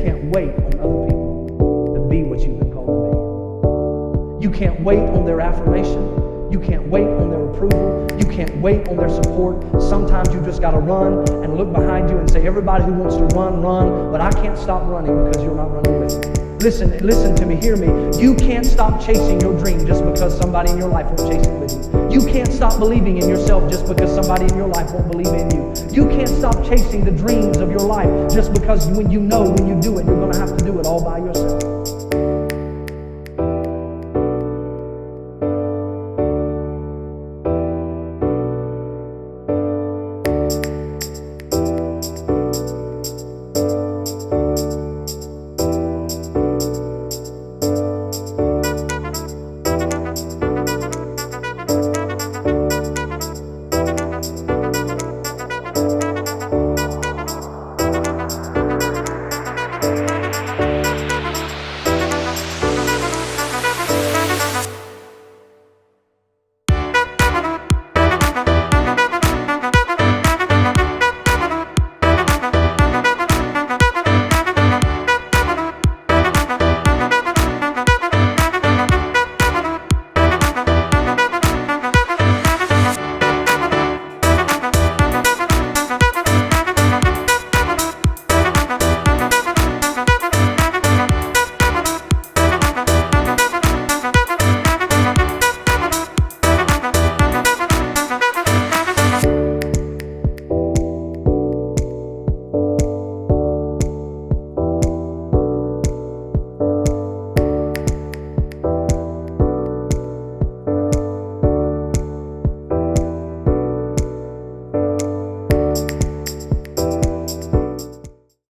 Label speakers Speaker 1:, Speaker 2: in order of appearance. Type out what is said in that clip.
Speaker 1: can't wait on other people to be what you've been called to be. You can't wait on their affirmation. You can't wait on their approval. You can't wait on their support. Sometimes you just got to run and look behind you and say, everybody who wants to run, run, but I can't stop running because you're not running with me. Listen to me, hear me. You can't stop chasing your dream just because somebody in your life won't chase it with you. You can't stop believing in yourself just because somebody in your life won't believe in you. You can't stop chasing the dreams of your life just because when you do it, you're going to have to do it all by yourself.